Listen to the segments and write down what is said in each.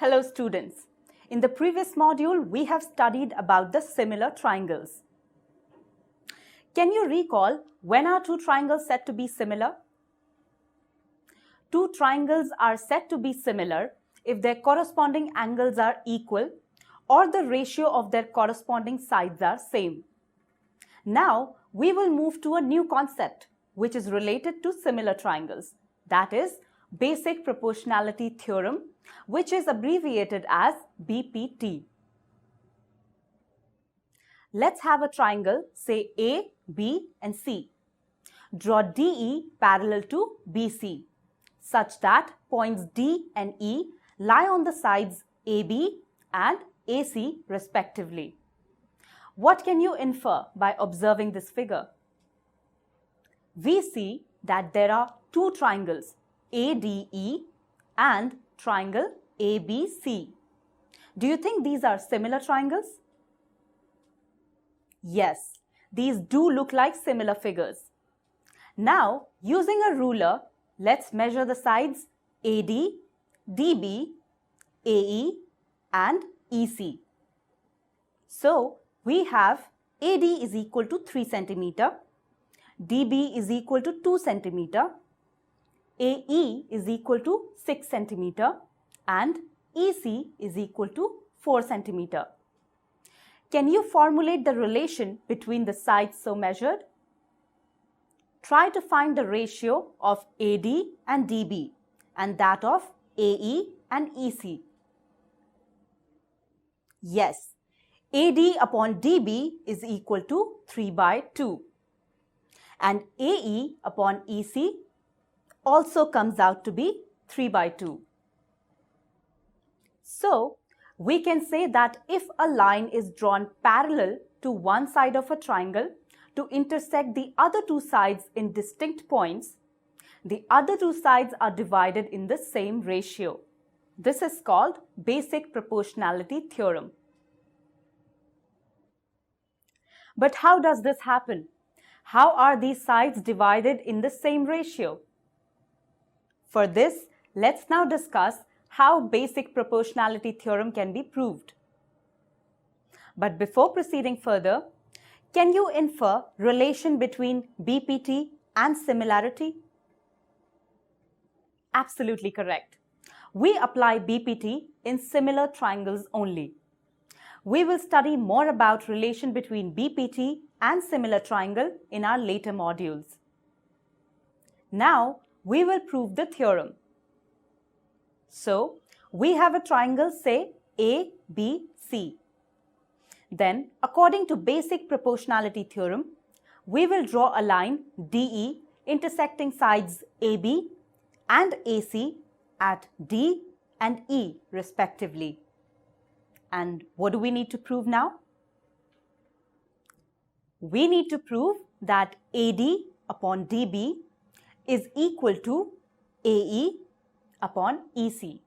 Hello students. In the previous module, we have studied about the similar triangles. Can you recall when are two triangles said to be similar? Two triangles are said to be similar if their corresponding angles are equal or the ratio of their corresponding sides are same. Now, we will move to a new concept which is related to similar triangles, that is basic proportionality theorem, which is abbreviated as BPT. Let's have a triangle, say A, B and C. Draw DE parallel to BC such that points D and E lie on the sides AB and AC respectively. What can you infer by observing this figure? We see that there are two triangles, ADE and triangle ABC. Do you think these are similar triangles? Yes, these do look like similar figures. Now, using a ruler, let's measure the sides AD, DB, AE and EC. So, we have AD is equal to 3 cm, DB is equal to 2 cm, AE is equal to 6 cm and EC is equal to 4 cm. Can you formulate the relation between the sides so measured? Try to find the ratio of AD and DB and that of AE and EC. Yes, AD upon DB is equal to 3/2 and AE upon EC also comes out to be 3/2. So, we can say that if a line is drawn parallel to one side of a triangle to intersect the other two sides in distinct points, the other two sides are divided in the same ratio. This is called basic proportionality theorem. But how does this happen? How are these sides divided in the same ratio? For this, let's now discuss how basic proportionality theorem can be proved. But before proceeding further, can you infer relation between BPT and similarity? Absolutely correct. We apply BPT in similar triangles only. We will study more about relation between BPT and similar triangle in our later modules. Now, we will prove the theorem. So, we have a triangle, say ABC. Then, according to basic proportionality theorem, we will draw a line DE intersecting sides AB and AC at D and E respectively. And what do we need to prove now? We need to prove that AD upon DB is equal to AE upon EC.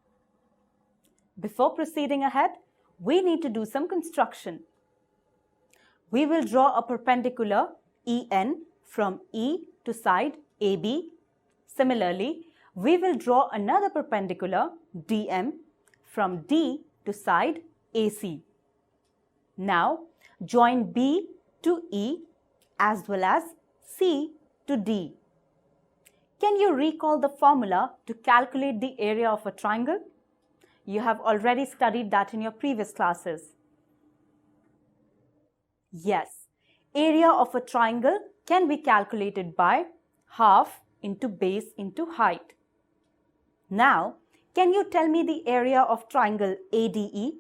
Before proceeding ahead, we need to do some construction. We will draw a perpendicular EN from E to side AB. Similarly, we will draw another perpendicular DM from D to side AC. Now, join B to E as well as C to D. Can you recall the formula to calculate the area of a triangle? You have already studied that in your previous classes. Yes, area of a triangle can be calculated by half into base into height. Now, can you tell me the area of triangle ADE?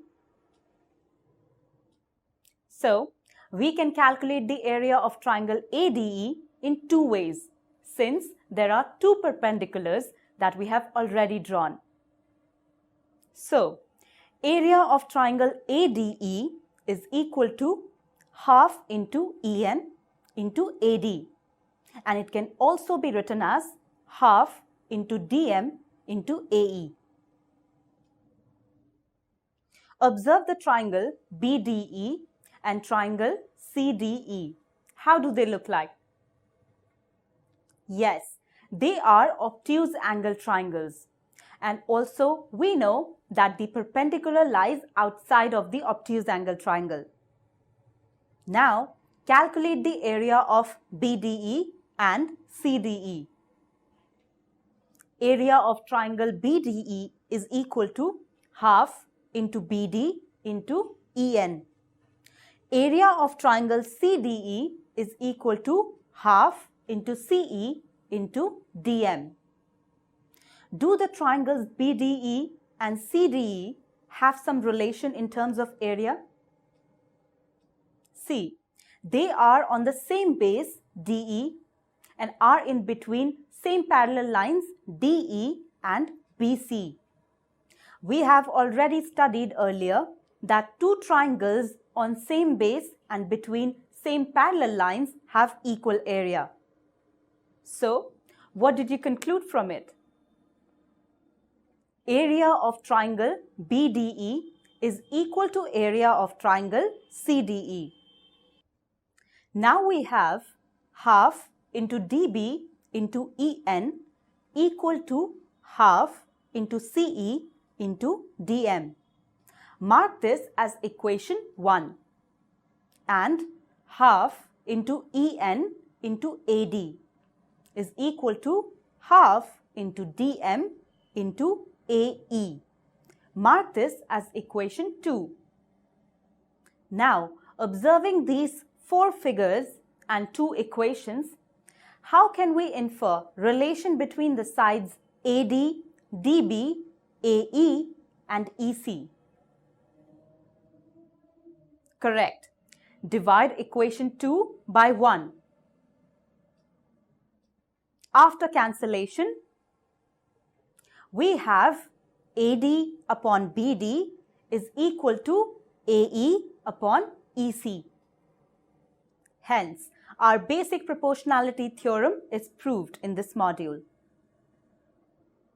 So, we can calculate the area of triangle ADE in two ways, since there are two perpendiculars that we have already drawn. So, area of triangle ADE is equal to half into EN into AD, and it can also be written as half into DM into AE. Observe the triangle BDE and triangle CDE. How do they look like? Yes, they are obtuse angle triangles And also we know that the perpendicular lies outside of the obtuse angle triangle. Now calculate the area of BDE and CDE. Area of triangle BDE is equal to half into BD into EN. Area of triangle CDE is equal to half into CE into DM. Do the triangles BDE and CDE have some relation in terms of area? See, they are on the same base DE and are in between same parallel lines DE and BC. We have already studied earlier that two triangles on same base and between same parallel lines have equal area. So, what did you conclude from it? Area of triangle BDE is equal to area of triangle CDE. Now we have half into DB into EN equal to half into CE into DM. Mark this as equation 1. And half into EN into AD is equal to half into DM into AE. Mark this as equation 2. Now, observing these 4 figures and 2 equations, how can we infer relation between the sides AD, DB, AE and EC? Correct. Divide equation 2 by 1. After cancellation, we have AD upon BD is equal to AE upon EC. Hence, our basic proportionality theorem is proved in this module.